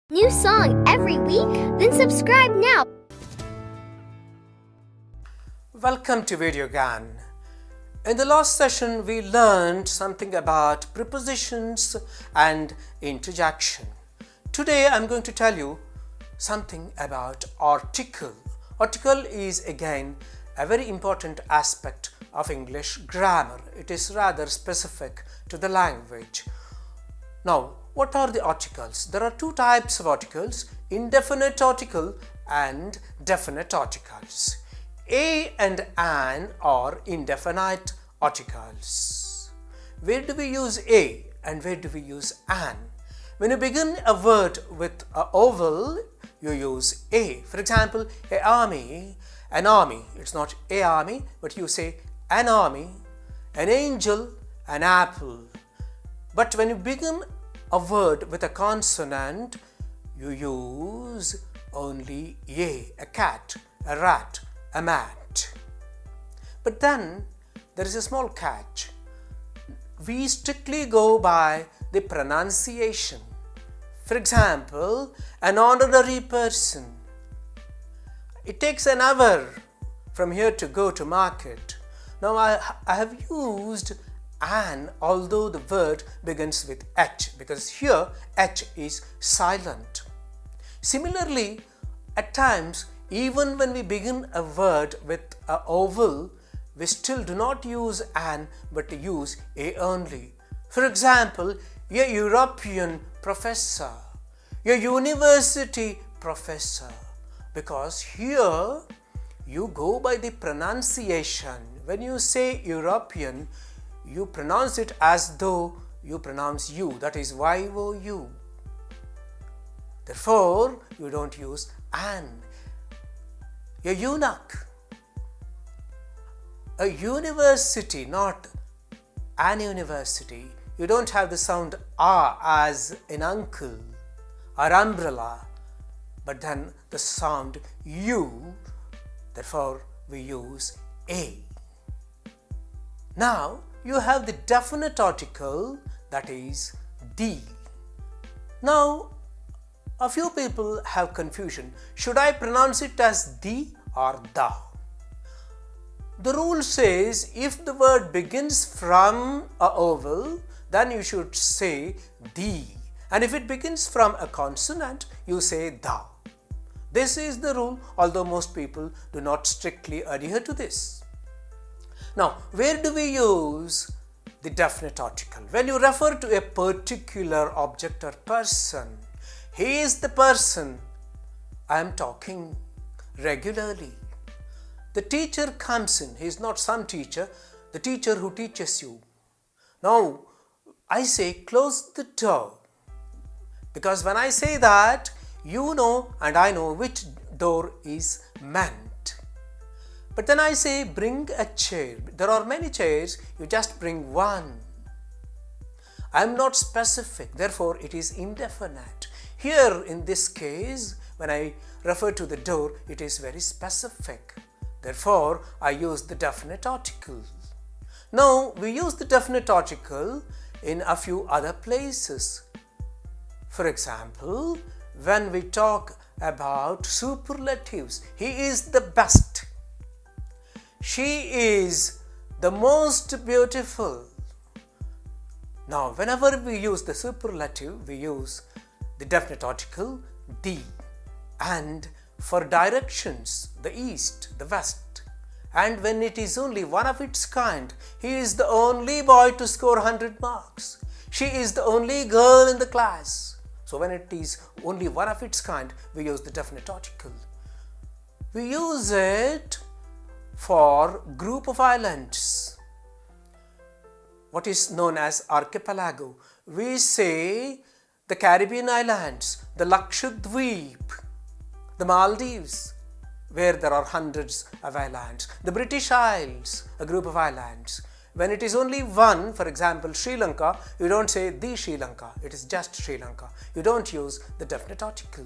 New song every week? Then subscribe now. Welcome to Video GAN. In the last session, we learned something about prepositions and interjection. Today, I'm going to tell you something about article. Article is again a very important aspect of English grammar. It is rather specific to the language. Now, what are the articles? There are two types of articles, indefinite article and definite articles. A and an are indefinite articles. Where do we use a and where do we use an? When you begin a word with a vowel, you use a. For example, an army. It's not a army, but you say an army, an angel, an apple. But when you begin a word with a consonant, you use only a cat, a rat, a mat. But then there is a small catch. We strictly go by the pronunciation. For example, an ordinary person. It takes an hour from here to go to market. Now I have used an, although the word begins with h, because here h is silent. Similarly, at times, even when we begin a word with a vowel, we still do not use an but use a only. For example, a European professor, a university professor, because here you go by the pronunciation. When you say European, you pronounce it as though you pronounce you, that is Y-O-U. Therefore, you don't use an. A eunuch, a university, not an university. You don't have the sound a as in uncle or umbrella, but then the sound u, therefore we use a. Now, you have the definite article, that is the. Now, a few people have confusion. Should I pronounce it as the or the? The rule says if the word begins from a vowel, then you should say the. And if it begins from a consonant, you say the. This is the rule, although most people do not strictly adhere to this. Now, where do we use the definite article? When you refer to a particular object or person, he is the person I am talking regularly. The teacher comes in, he is not some teacher, the teacher who teaches you. Now, I say close the door, because when I say that, you know and I know which door is meant. But then I say bring a chair. There are many chairs, you just bring one. I am not specific, therefore it is indefinite. Here in this case, when I refer to the door, it is very specific. Therefore, I use the definite article. Now, we use the definite article in a few other places. For example, when we talk about superlatives, he is the best. She is the most beautiful. Now, whenever we use the superlative, we use the definite article, the. And for directions, the east, the west. And when it is only one of its kind, he is the only boy to score 100 marks. She is the only girl in the class. So when it is only one of its kind, we use the definite article. We use it for group of islands, what is known as archipelago. We say the Caribbean islands, the Lakshadweep, the Maldives, where there are hundreds of islands, the British Isles, a group of islands. When it is only one, for example, Sri Lanka, you don't say the Sri Lanka, it is just Sri Lanka. You don't use the definite article.